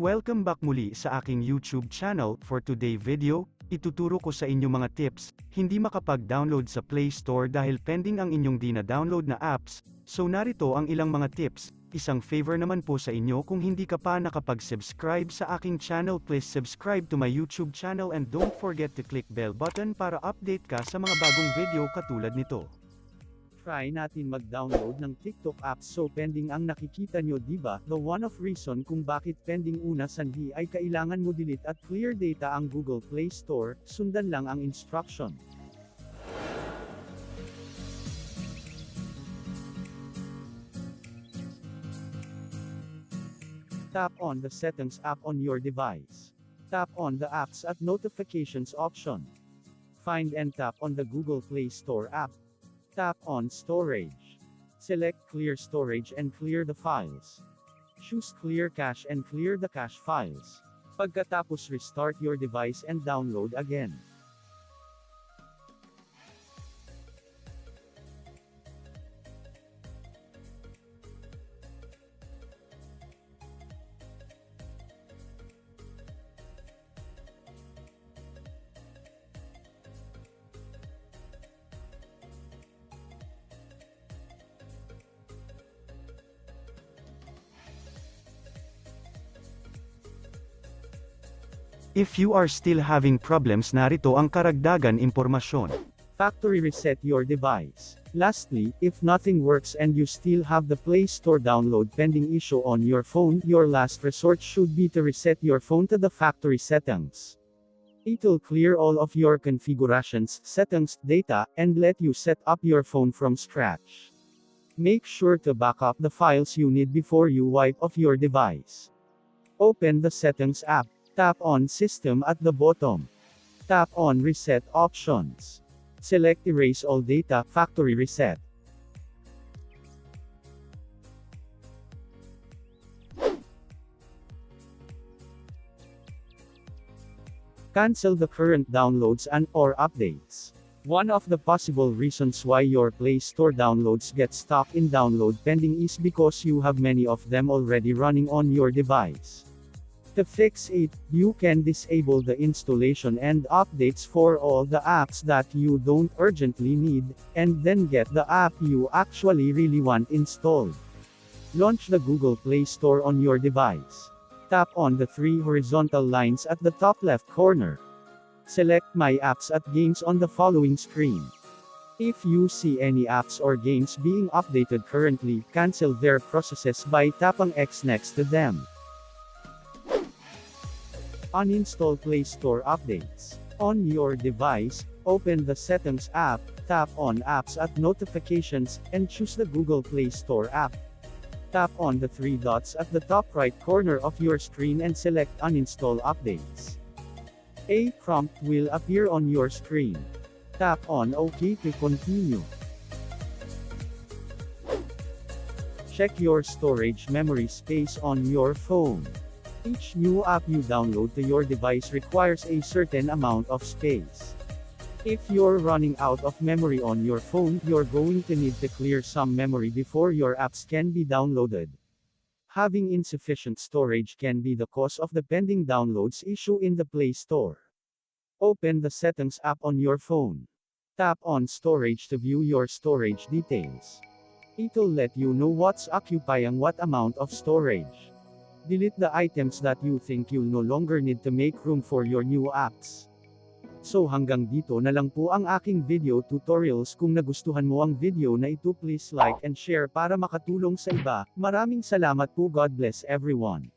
Welcome back muli sa aking YouTube channel. For today video, ituturo ko sa inyo mga tips, hindi makapag-download sa Play Store dahil pending ang inyong dina-download na apps. So narito ang ilang mga tips. Isang favor naman po sa inyo, kung hindi ka pa nakapag-subscribe sa aking channel, please subscribe to my YouTube channel and don't forget to click bell button para update ka sa mga bagong video katulad nito. Try natin mag-download ng TikTok app. So pending ang nakikita nyo, diba? The one of reason kung bakit pending una sanhi ay kailangan mo delete at clear data ang Google Play Store. Sundan lang ang instruction. Tap on the Settings app on your device. Tap on the Apps at Notifications option. Find and tap on the Google Play Store app. Tap on Storage. Select Clear Storage and clear the files. Choose Clear Cache and clear the cache files. Pagkatapos, restart your device and download again. If you are still having problems, narito ang karagdagan impormasyon. Factory reset your device. Lastly, if nothing works and you still have the Play Store download pending issue on your phone, your last resort should be to reset your phone to the factory settings. It'll clear all of your configurations, settings, data, and let you set up your phone from scratch. Make sure to back up the files you need before you wipe off your device. Open the Settings app. Tap on System at the bottom. Tap on Reset options. Select Erase all data, Factory Reset. Cancel the current downloads and/or updates. One of the possible reasons why your Play Store downloads get stuck in download pending is because you have many of them already running on your device. To fix it, you can disable the installation and updates for all the apps that you don't urgently need, and then get the app you actually really want installed. Launch the Google Play Store on your device. Tap on the three horizontal lines at the top left corner. Select My Apps at Games on the following screen. If you see any apps or games being updated currently, cancel their processes by tapping X next to them. Uninstall Play Store Updates. On your device, open the Settings app, tap on Apps at Notifications, and choose the Google Play Store app. Tap on the three dots at the top right corner of your screen and select Uninstall Updates. A prompt will appear on your screen. Tap on OK to continue. Check your storage memory space on your phone. Each new app you download to your device requires a certain amount of space. If you're running out of memory on your phone, you're going to need to clear some memory before your apps can be downloaded. Having insufficient storage can be the cause of the pending downloads issue in the Play Store. Open the Settings app on your phone. Tap on Storage to view your storage details. It'll let you know what's occupying what amount of storage. Delete the items that you think you'll no longer need to make room for your new apps. So hanggang dito na lang po ang aking video tutorials. Kung nagustuhan mo ang video na ito, please like and share para makatulong sa iba. Maraming salamat po. God bless everyone.